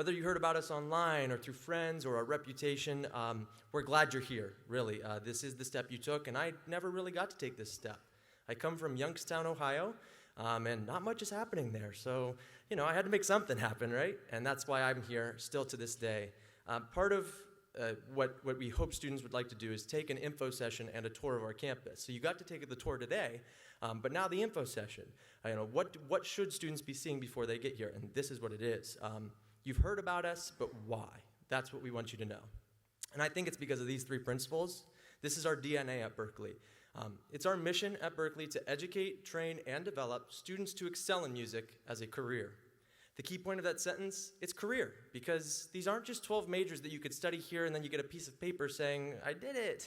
Whether you heard about us online or through friends or our reputation, we're glad you're here, really. This is the step you took, and I never really got to take this step. I come from Youngstown, Ohio, and not much is happening there. So, I had to make something happen, right? And that's why I'm here still to this day. Part of what we hope students would like to do is take an info session and a tour of our campus. So you got to take the tour today, but now the info session. What should students be seeing before they get here? And this is what it is. You've heard about us, but why? That's what we want you to know. And I think it's because of these three principles. This is our DNA at Berkeley. It's our mission at Berkeley to educate, train, and develop students to excel in music as a career. The key point of that sentence, it's career, because these aren't just 12 majors that you could study here and then you get a piece of paper saying, I did it.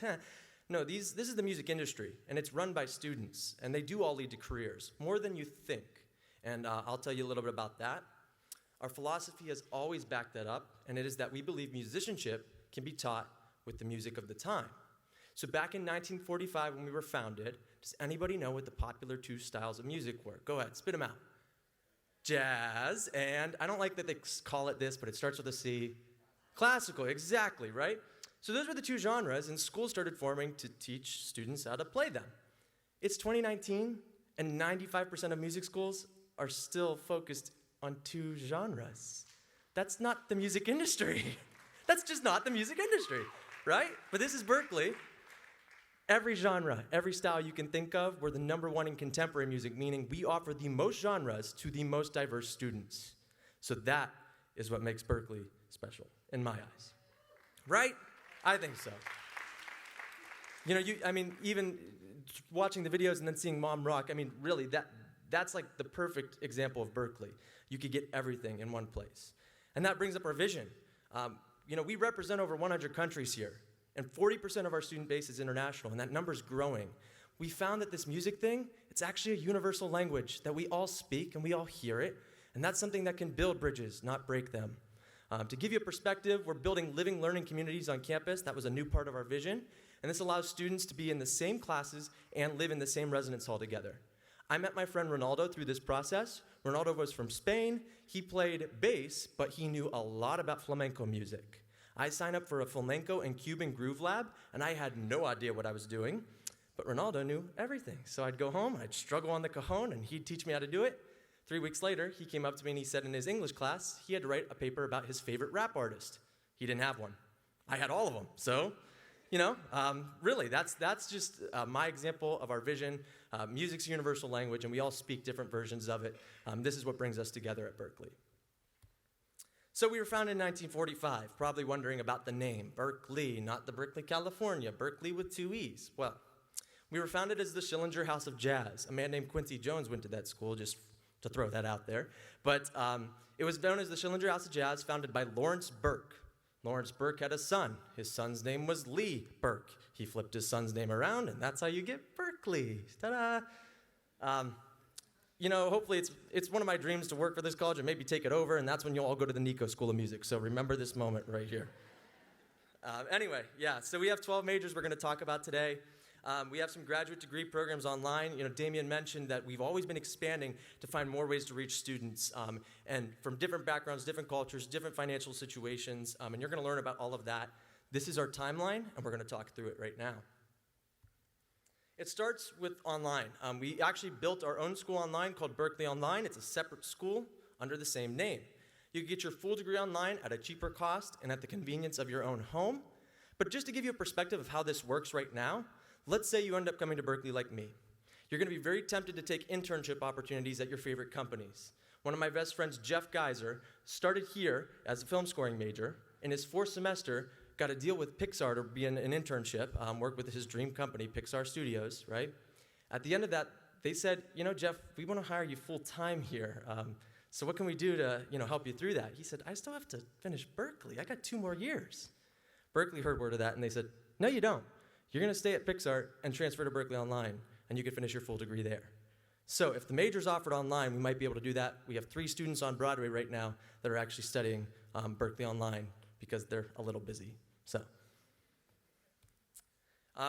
No, this is the music industry, and it's run by students, and they do all lead to careers, more than you think. And I'll tell you a little bit about that. Our philosophy has always backed that up, and it is that we believe musicianship can be taught with the music of the time. So back in 1945 when we were founded, does anybody know what the popular two styles of music were? Go ahead, spit them out. Jazz, and I don't like that they call it this, but it starts with a C. Classical, exactly, right? So those were the two genres, and schools started forming to teach students how to play them. It's 2019, and 95% of music schools are still focused on two genres. That's not the music industry. That's just not the music industry, right? But this is Berkeley. Every genre, every style you can think of, we're the #1 in contemporary music, meaning we offer the most genres to the most diverse students. So that is what makes Berkeley special, in my eyes. Right? I think so. Even watching the videos and then seeing Mom rock, really, that's like the perfect example of Berkeley. You could get everything in one place. And that brings up our vision. We represent over 100 countries here. And 40% of our student base is international, and that number's growing. We found that this music thing, it's actually a universal language that we all speak and we all hear it, and that's something that can build bridges, not break them. To give you a perspective, we're building living learning communities on campus. That was a new part of our vision, and this allows students to be in the same classes and live in the same residence hall together. I met my friend Ronaldo through this process. Ronaldo was from Spain. He played bass, but he knew a lot about flamenco music. I signed up for a flamenco and Cuban groove lab, and I had no idea what I was doing, but Ronaldo knew everything. So I'd go home, I'd struggle on the cajon, and he'd teach me how to do it. 3 weeks later, he came up to me and he said in his English class, he had to write a paper about his favorite rap artist. He didn't have one. I had all of them. So, really, that's just my example of our vision. Music's a universal language, and we all speak different versions of it. This is what brings us together at Berkeley. So we were founded in 1945, probably wondering about the name, Berkeley, not the Berkeley, California, Berkeley with 2 E's. Well, we were founded as the Schillinger House of Jazz. A man named Quincy Jones went to that school, just to throw that out there. But it was known as the Schillinger House of Jazz, founded by Lawrence Burke. Lawrence Burke had a son. His son's name was Lee Burke. He flipped his son's name around, and that's how you get Berkeley. Ta-da! Hopefully it's one of my dreams to work for this college and maybe take it over, and that's when you'll all go to the Nico School of Music. So remember this moment right here. So we have 12 majors we're going to talk about today. We have some graduate degree programs online. Damien mentioned that we've always been expanding to find more ways to reach students, and from different backgrounds, different cultures, different financial situations, and you're going to learn about all of that. This is our timeline, and we're going to talk through it right now. It starts with online. We actually built our own school online called Berkeley Online. It's a separate school under the same name. You can get your full degree online at a cheaper cost and at the convenience of your own home. But just to give you a perspective of how this works right now, let's say you end up coming to Berkeley like me. You're going to be very tempted to take internship opportunities at your favorite companies. One of my best friends, Jeff Geiser, started here as a film scoring major. In his 4th semester, got a deal with Pixar to be in an internship, work with his dream company, Pixar Studios, right? At the end of that, they said, Jeff, we want to hire you full-time here. So what can we do to, help you through that? He said, I still have to finish Berkeley. I got 2 more years. Berkeley heard word of that, and they said, no, you don't. You're going to stay at Pixar and transfer to Berkeley Online, and you can finish your full degree there. So if the major's offered online, we might be able to do that. We have 3 students on Broadway right now that are actually studying Berkeley Online because they're a little busy. So,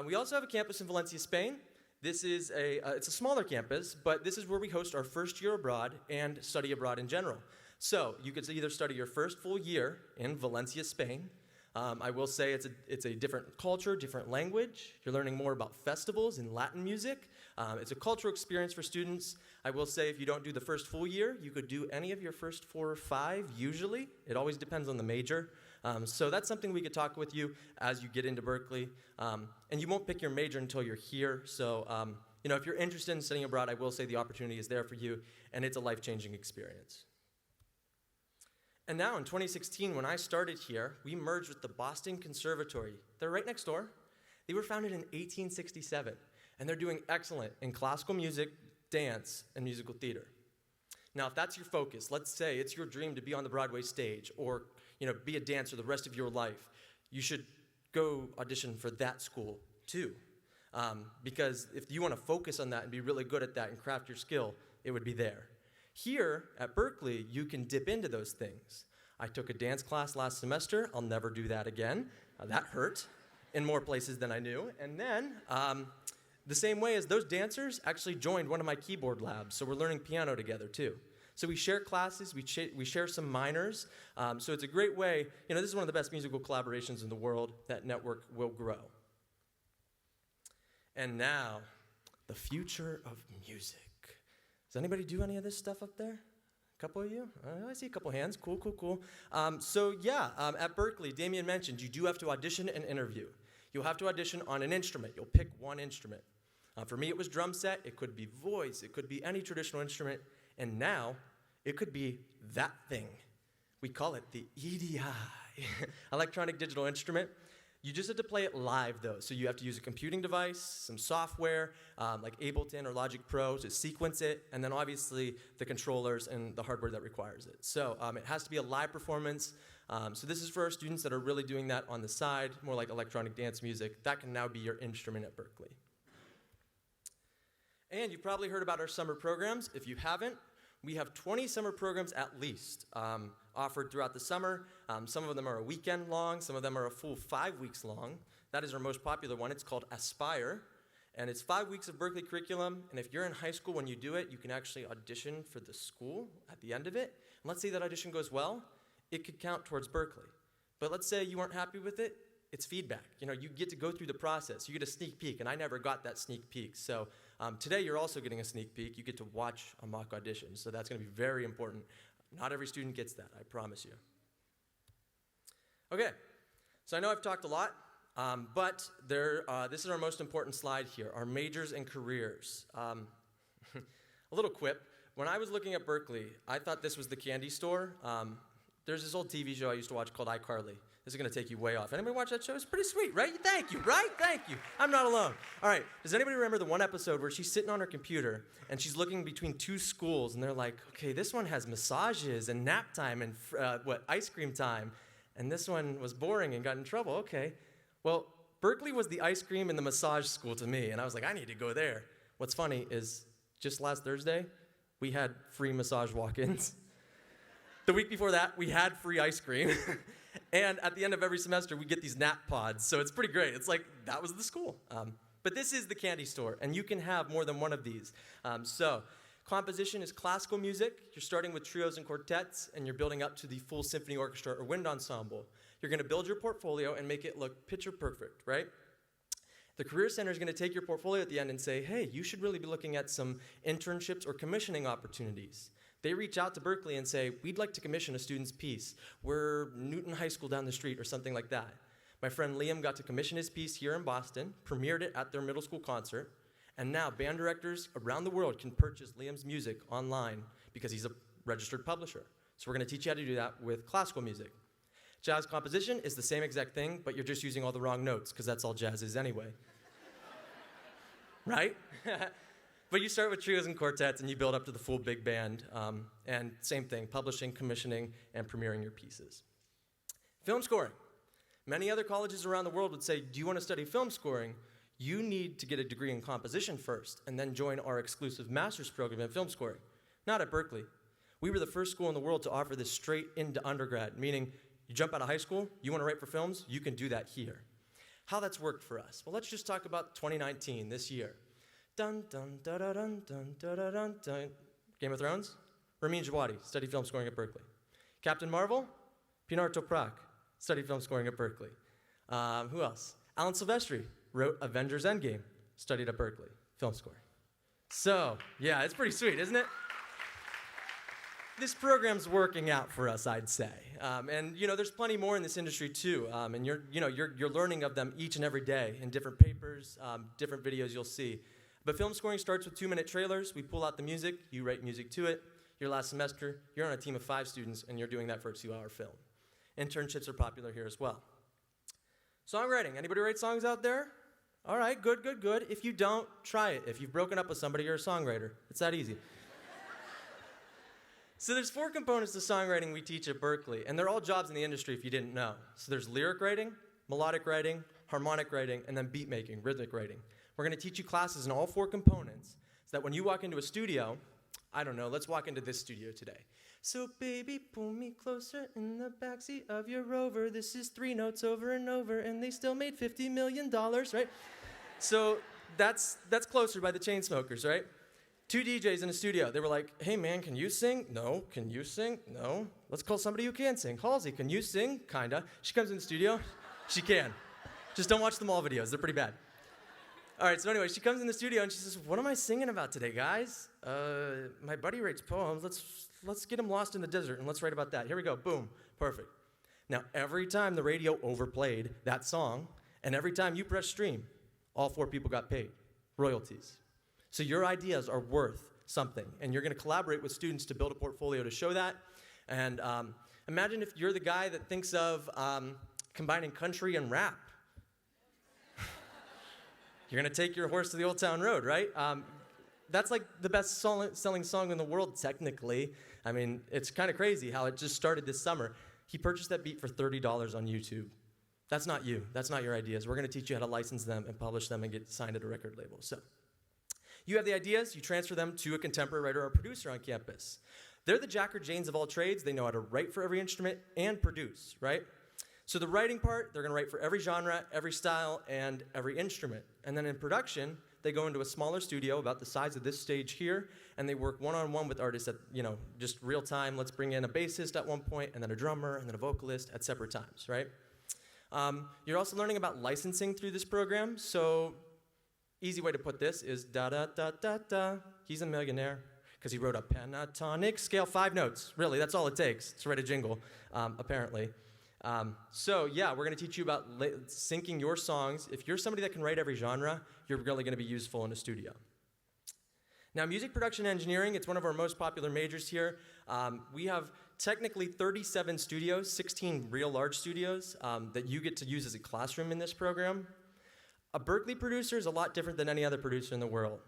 we also have a campus in Valencia, Spain. This is it's a smaller campus, but this is where we host our first year abroad and study abroad in general. So you could either study your first full year in Valencia, Spain. I will say it's a different culture, different language. You're learning more about festivals and Latin music. It's a cultural experience for students. I will say if you don't do the first full year, you could do any of your first 4 or 5, usually. It always depends on the major. So that's something we could talk with you as you get into Berkeley. And you won't pick your major until you're here. So if you're interested in studying abroad, I will say the opportunity is there for you, and it's a life-changing experience. And now in 2016, when I started here, we merged with the Boston Conservatory. They're right next door. They were founded in 1867, and they're doing excellent in classical music, dance, and musical theater. Now, if that's your focus, let's say it's your dream to be on the Broadway stage or be a dancer the rest of your life, you should go audition for that school too. Because if you want to focus on that and be really good at that and craft your skill, it would be there. Here at Berkeley, you can dip into those things. I took a dance class last semester. I'll never do that again. That hurt in more places than I knew. And then, the same way as those dancers actually joined one of my keyboard labs, so we're learning piano together too. So we share classes, we share some minors, so it's a great way. This is one of the best musical collaborations in the world. That network will grow. And now, the future of music. Does anybody do any of this stuff up there? A couple of you? I see a couple hands. Cool. At Berkeley, Damien mentioned you do have to audition and interview. You'll have to audition on an instrument. You'll pick one instrument. For me, it was drum set. It could be voice. It could be any traditional instrument. And now, it could be that thing. We call it the EDI, electronic digital instrument. You just have to play it live, though. So you have to use a computing device, some software, like Ableton or Logic Pro to sequence it, and then obviously the controllers and the hardware that requires it. So it has to be a live performance. So this is for our students that are really doing that on the side, more like electronic dance music. That can now be your instrument at Berkeley. And you've probably heard about our summer programs. If you haven't, we have 20 summer programs at least offered throughout the summer. Some of them are a weekend long. Some of them are a full 5 weeks long. That is our most popular one. It's called Aspire. And it's 5 weeks of Berkeley curriculum. And if you're in high school when you do it, you can actually audition for the school at the end of it. And let's say that audition goes well, it could count towards Berkeley. But let's say you weren't happy with it, it's feedback. You get to go through the process. You get a sneak peek, and I never got that sneak peek. So today you're also getting a sneak peek. You get to watch a mock audition. So that's going to be very important. Not every student gets that, I promise you. Okay, so I know I've talked a lot, but this is our most important slide here, our majors and careers. A little quip. When I was looking at Berkeley, I thought this was the candy store. There's this old TV show I used to watch called iCarly. This is going to take you way off. Anybody watch that show? It's pretty sweet, right? Thank you, right? Thank you. I'm not alone. All right, does anybody remember the one episode where she's sitting on her computer and she's looking between 2 schools and they're like, okay, this one has massages and nap time and ice cream time, and this one was boring and got in trouble. Okay. Well, Berkeley was the ice cream and the massage school to me, and I was like, I need to go there. What's funny is just last Thursday, we had free massage walk-ins. The week before that, we had free ice cream. And at the end of every semester, we get these nap pods. So it's pretty great. It's like, that was the school. But this is the candy store, and you can have more than one of these. So composition is classical music. You're starting with trios and quartets, and you're building up to the full symphony orchestra or wind ensemble. You're going to build your portfolio and make it look picture perfect, right? The Career Center is going to take your portfolio at the end and say, hey, you should really be looking at some internships or commissioning opportunities. They reach out to Berkeley and say, we'd like to commission a student's piece. We're Newton High School down the street or something like that. My friend Liam got to commission his piece here in Boston, premiered it at their middle school concert, and now band directors around the world can purchase Liam's music online because he's a registered publisher. So we're going to teach you how to do that with classical music. Jazz composition is the same exact thing, but you're just using all the wrong notes because that's all jazz is anyway. Right? But you start with trios and quartets, and you build up to the full big band. And same thing, publishing, commissioning, and premiering your pieces. Film scoring. Many other colleges around the world would say, do you want to study film scoring? You need to get a degree in composition first, and then join our exclusive master's program in film scoring. Not at Berkeley. We were the first school in the world to offer this straight into undergrad, meaning you jump out of high school, you want to write for films, you can do that here. How that's worked for us? Well, let's just talk about 2019, this year. Dun, dun, da, da, dun, dun, da, da, dun, dun. Game of Thrones? Ramin Djawadi, studied film scoring at Berkeley. Captain Marvel, Pinar Toprak, studied film scoring at Berkeley. Who else? Alan Silvestri wrote Avengers Endgame, studied at Berkeley, film scoring. So, yeah, it's pretty sweet, isn't it? This program's working out for us, I'd say. And there's plenty more in this industry too. And you're learning of them each and every day in different papers, different videos you'll see. But film scoring starts with 2-minute trailers. We pull out the music, you write music to it. Your last semester, you're on a team of 5 students, and you're doing that for a 2-hour film. Internships are popular here as well. Songwriting, anybody write songs out there? All right, good. If you don't, try it. If you've broken up with somebody, you're a songwriter. It's that easy. So there's 4 components to songwriting we teach at Berkeley, and they're all jobs in the industry if you didn't know. So there's lyric writing, melodic writing, harmonic writing, and then beat making, rhythmic writing. We're going to teach you classes in all 4 components so that when you walk into a studio, I don't know, let's walk into this studio today. So baby, pull me closer in the backseat of your Rover. This is 3 notes over and over, and they still made $50 million, right? So that's Closer by the Chainsmokers, right? 2 DJs in a studio. They were like, hey man, can you sing? No. Can you sing? No. Let's call somebody who can sing. Halsey, can you sing? Kinda. She comes in the studio. She can. Just don't watch the mall videos. They're pretty bad. All right, so anyway, she comes in the studio and she says, what am I singing about today, guys? My buddy writes poems. Let's get him lost in the desert and let's write about that. Here we go. Boom. Perfect. Now, every time the radio overplayed that song, and every time you press stream, all 4 people got paid. Royalties. So your ideas are worth something, and you're going to collaborate with students to build a portfolio to show that. And imagine if you're the guy that thinks of combining country and rap. You're going to take your horse to the Old Town Road, right? That's like the best selling song in the world, technically. I mean, it's kind of crazy how it just started this summer. He purchased that beat for $30 on YouTube. That's not you. That's not your ideas. We're going to teach you how to license them and publish them and get signed at a record label. So you have the ideas. You transfer them to a contemporary writer or producer on campus. They're the Jack or Janes of all trades. They know how to write for every instrument and produce, right? So the writing part, they're going to write for every genre, every style, and every instrument. And then in production, they go into a smaller studio about the size of this stage here, and they work one-on-one with artists at, just real time. Let's bring in a bassist at one point, and then a drummer, and then a vocalist at separate times, right? You're also learning about licensing through this program. So easy way to put this is da-da-da-da-da. He's a millionaire because he wrote a pentatonic scale, 5 notes. Really, that's all it takes to write a jingle, apparently. So yeah, we're going to teach you about syncing your songs. If you're somebody that can write every genre, you're really going to be useful in a studio. Now, music production engineering, it's one of our most popular majors here. We have technically 37 studios, 16 real large studios that you get to use as a classroom in this program. A Berkeley producer is a lot different than any other producer in the world.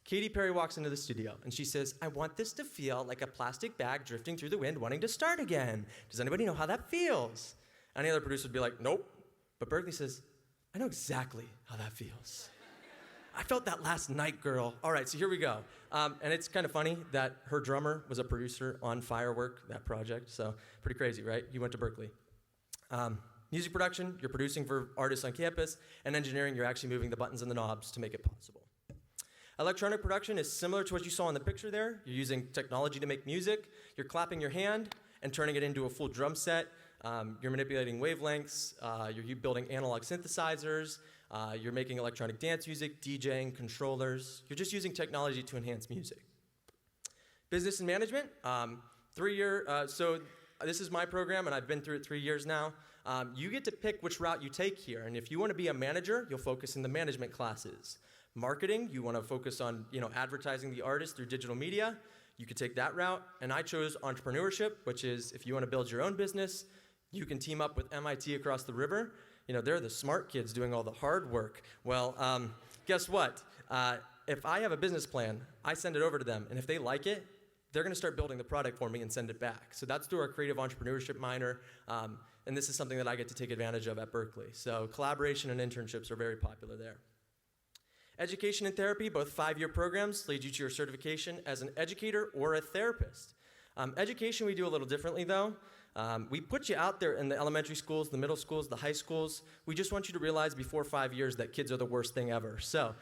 Katy Perry walks into the studio, and she says, I want this to feel like a plastic bag drifting through the wind wanting to start again. Does anybody know how that feels? Any other producer would be like, nope. But Berkeley says, I know exactly how that feels. I felt that last night, girl. All right, so here we go. And it's kind of funny that her drummer was a producer on Firework, that project. So pretty crazy, right? You went to Berkeley. Music production, you're producing for artists on campus. And engineering, you're actually moving the buttons and the knobs to make it possible. Electronic production is similar to what you saw in the picture there. You're using technology to make music. You're clapping your hand and turning it into a full drum set. You're manipulating wavelengths. You're building analog synthesizers. You're making electronic dance music, DJing, controllers. You're just using technology to enhance music. Business and management, 3-year, so this is my program, and I've been through it 3 years now. You get to pick which route you take here, and if you want to be a manager, you'll focus in the management classes. Marketing, you want to focus on advertising the artist through digital media. You could take that route, and I chose entrepreneurship, which is if you want to build your own business, you can team up with MIT across the river. They're the smart kids doing all the hard work. Well, guess what? If I have a business plan, I send it over to them, and if they like it, they're going to start building the product for me and send it back. So that's through our creative entrepreneurship minor, and this is something that I get to take advantage of at Berkeley. So collaboration and internships are very popular there. Education and therapy, both 5-year programs, lead you to your certification as an educator or a therapist. Education we do a little differently, though. We put you out there in the elementary schools, the middle schools, the high schools. We just want you to realize before 5 years that kids are the worst thing ever. So,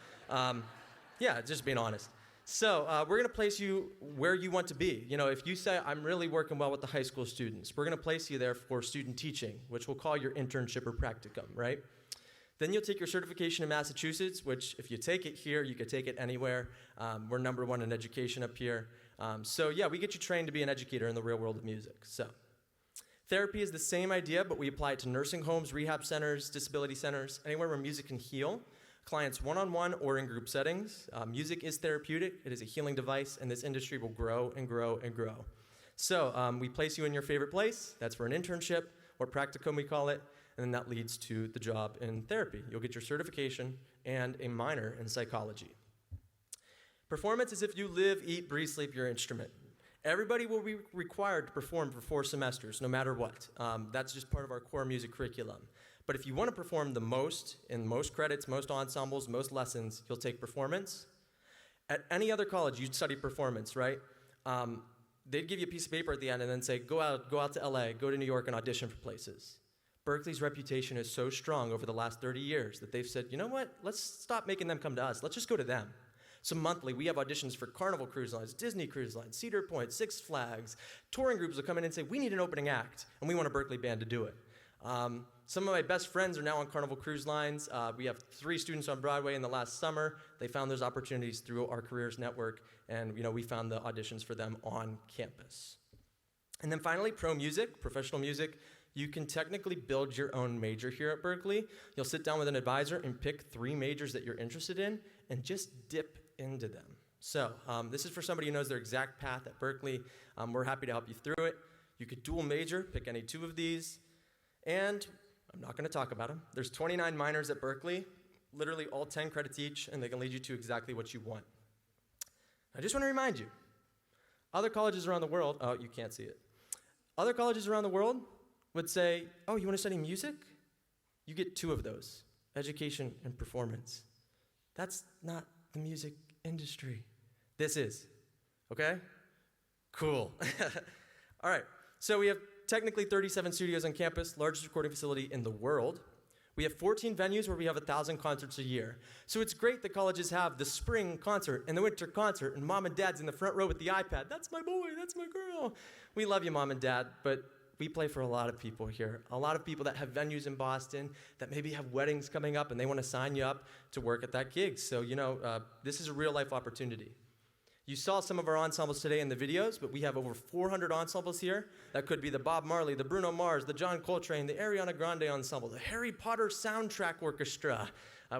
yeah, just being honest. So we're going to place you where you want to be. You know, if you say, I'm really working well with the high school students, we're going to place you there for student teaching, which we'll call your internship or practicum, right? Then you'll take your certification in Massachusetts, which if you take it here, you could take it anywhere. We're #1 in education up here. So yeah, we get you trained to be an educator in the real world of music. So therapy is the same idea, but we apply it to nursing homes, rehab centers, disability centers, anywhere where music can heal. Clients one-on-one or in group settings. Music is therapeutic. It is a healing device, and this industry will grow and grow and grow. So we place you in your favorite place. That's for an internship, or practicum we call it, and then that leads to the job in therapy. You'll get your certification and a minor in psychology. Performance is if you live, eat, breathe, sleep your instrument. Everybody will be required to perform for 4 semesters, no matter what. That's just part of our core music curriculum. But if you want to perform the most, in most credits, most ensembles, most lessons, you'll take performance. At any other college, you'd study performance, right? They'd give you a piece of paper at the end and then say, go out to LA, go to New York and audition for places. Berkeley's reputation is so strong over the last 30 years that they've said, you know what, let's stop making them come to us. Let's just go to them. So monthly, we have auditions for Carnival Cruise Lines, Disney Cruise Lines, Cedar Point, Six Flags. Touring groups will come in and say, we need an opening act, and we want a Berkeley band to do it. Some of my best friends are now on Carnival Cruise Lines. We have 3 students on Broadway in the last summer. They found those opportunities through our careers network, and we found the auditions for them on campus. And then finally, pro music, professional music. You can technically build your own major here at Berkeley. You'll sit down with an advisor and pick 3 majors that you're interested in and just dip into them. So this is for somebody who knows their exact path at Berkeley. We're happy to help you through it. You could dual major, pick any 2 of these. And I'm not going to talk about them. There's 29 minors at Berkeley, literally all 10 credits each, and they can lead you to exactly what you want. I just want to remind you, other colleges around the world, oh, you can't see it. Other colleges around the world would say, oh, you want to study music? You get 2 of those, education and performance. That's not the music industry. This is, okay? Cool. All right, so we have technically 37 studios on campus, largest recording facility in the world. We have 14 venues where we have 1,000 concerts a year. So it's great that colleges have the spring concert and the winter concert, and mom and dad's in the front row with the iPad. That's my boy, that's my girl. We love you, mom and dad, but we play for a lot of people here. A lot of people that have venues in Boston that maybe have weddings coming up and they want to sign you up to work at that gig. So, this is a real life opportunity. You saw some of our ensembles today in the videos, but we have over 400 ensembles here. That could be the Bob Marley, the Bruno Mars, the John Coltrane, the Ariana Grande Ensemble, the Harry Potter Soundtrack Orchestra.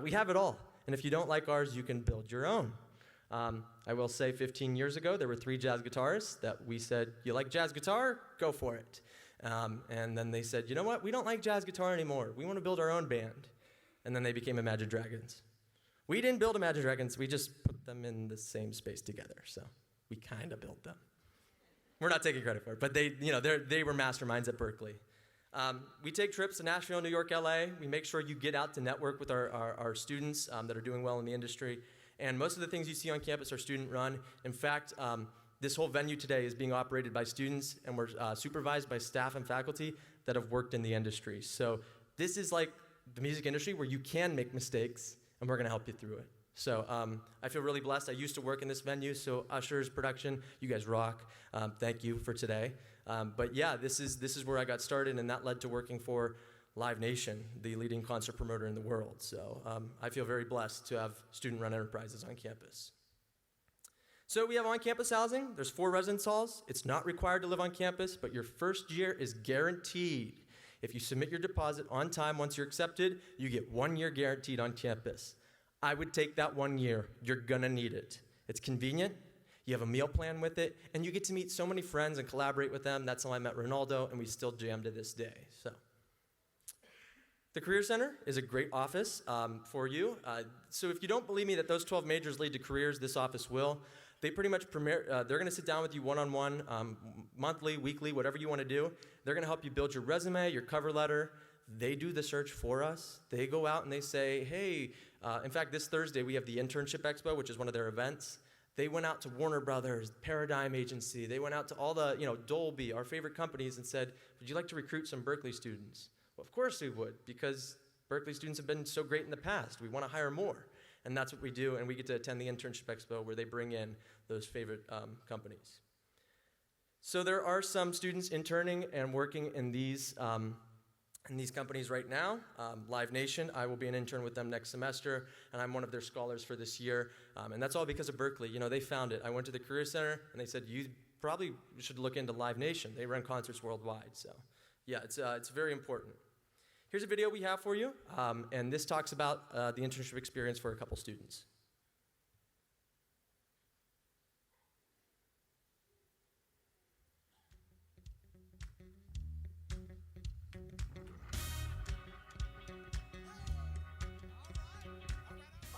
We have it all. And if you don't like ours, you can build your own. I will say 15 years ago, there were 3 jazz guitarists that we said, you like jazz guitar? Go for it. And then they said, you know what? We don't like jazz guitar anymore. We want to build our own band. And then they became Imagine Dragons. We didn't build Imagine Dragons. We just put them in the same space together. So we kind of built them. We're not taking credit for it, but they were masterminds at Berkeley. We take trips to Nashville, New York, LA. We make sure you get out to network with our students that are doing well in the industry. And most of the things you see on campus are student run. In fact, this whole venue today is being operated by students, and we're supervised by staff and faculty that have worked in the industry. So this is like the music industry where you can make mistakes, and we're going to help you through it. So I feel really blessed. I used to work in this venue, so ushers, production, you guys rock. Thank you for today. But yeah, this is where I got started, and that led to working for Live Nation, the leading concert promoter in the world. So I feel very blessed to have student-run enterprises on campus. So we have on-campus housing. There's 4 residence halls. It's not required to live on campus, but your first year is guaranteed. If you submit your deposit on time once you're accepted, you get 1 year guaranteed on campus. I would take that 1 year. You're gonna need it. It's convenient. You have a meal plan with it, and you get to meet so many friends and collaborate with them. That's how I met Ronaldo, and we still jam to this day. So, the Career Center is a great office for you. So if you don't believe me that those 12 majors lead to careers, this office will. They pretty much they're gonna sit down with you one-on-one, monthly, weekly, whatever you wanna do. They're gonna help you build your resume, your cover letter. They do the search for us. They go out and they say, hey, in fact, this Thursday we have the Internship Expo, which is one of their events. They went out to Warner Brothers, Paradigm Agency. They went out to all the, Dolby, our favorite companies, and said, would you like to recruit some Berkeley students? Well, of course we would, because Berkeley students have been so great in the past. We want to hire more. And that's what we do, and we get to attend the Internship Expo where they bring in those favorite companies. So there are some students interning and working in these companies right now. Live Nation, I will be an intern with them next semester, and I'm one of their scholars for this year. And that's all because of Berkeley. You know, they found it. I went to the Career Center, and they said, you probably should look into Live Nation. They run concerts worldwide, so yeah, it's very important. Here's a video we have for you, and this talks about the internship experience for a couple students.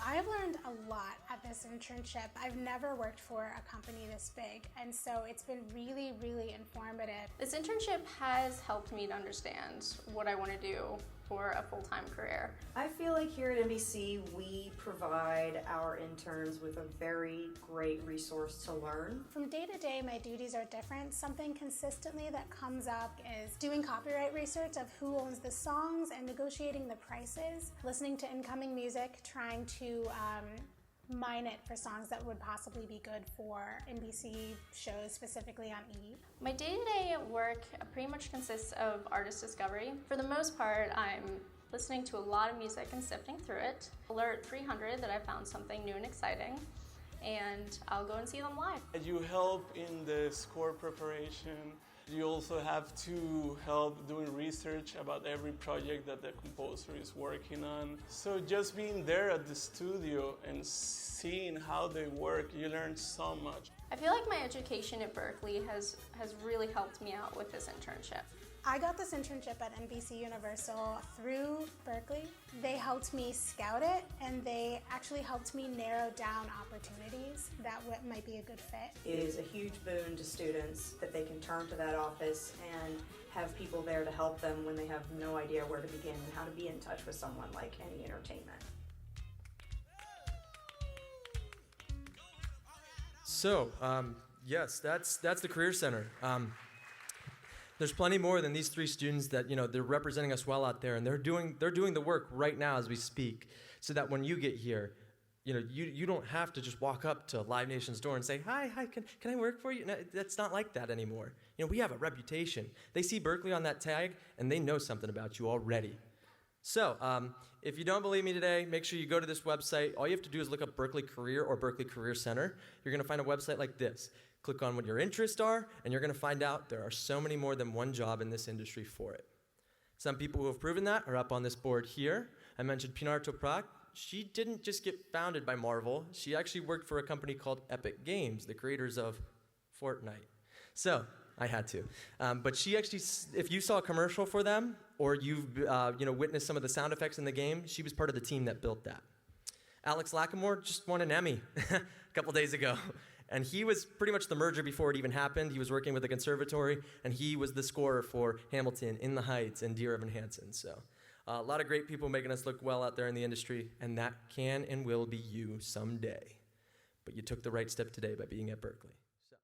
I've learned a lot at this internship. I've never worked for a company this big, and so it's been really, really informative. This internship has helped me to understand what I want to do for a full-time career. I feel like here at NBC we provide our interns with a very great resource to learn. From day to day, my duties are different. Something consistently that comes up is doing copyright research of who owns the songs and negotiating the prices, listening to incoming music, trying to mine it for songs that would possibly be good for NBC shows, specifically on E! My day-to-day work pretty much consists of artist discovery. For the most part, I'm listening to a lot of music and sifting through it. Alert 300 that I found something new and exciting, and I'll go and see them live. You help in the score preparation. You also have to help doing research about every project that the composer is working on. So just being there at the studio and seeing how they work, you learn so much. I feel like my education at Berkeley has really helped me out with this internship. I got this internship at NBC Universal through Berkeley. They helped me scout it, and they actually helped me narrow down opportunities that might be a good fit. It is a huge boon to students that they can turn to that office and have people there to help them when they have no idea where to begin and how to be in touch with someone like any entertainment. So, yes, that's the Career Center. There's plenty more than these three students that, you know, they're representing us well out there, and they're doing the work right now as we speak, so that when you get here, you know, you don't have to just walk up to Live Nation's door and say, hi, can I work for you? No, that's not like that anymore. You know, we have a reputation. They see Berkeley on that tag, and they know something about you already. So, if you don't believe me today, make sure you go to this website. All you have to do is look up Berkeley Career or Berkeley Career Center. You're going to find a website like this. Click on what your interests are, and you're going to find out there are so many more than one job in this industry for it. Some people who have proven that are up on this board here. I mentioned Pinar Toprak. She didn't just get founded by Marvel. She actually worked for a company called Epic Games, the creators of Fortnite. So, I had to. But she actually, if you saw a commercial for them, or you've witnessed some of the sound effects in the game, she was part of the team that built that. Alex Lacamoire just won an Emmy a couple days ago. And he was pretty much the merger before it even happened. He was working with the Conservatory, and he was the scorer for Hamilton, In the Heights, and Dear Evan Hansen. So a lot of great people making us look well out there in the industry, and that can and will be you someday. But you took the right step today by being at Berkeley.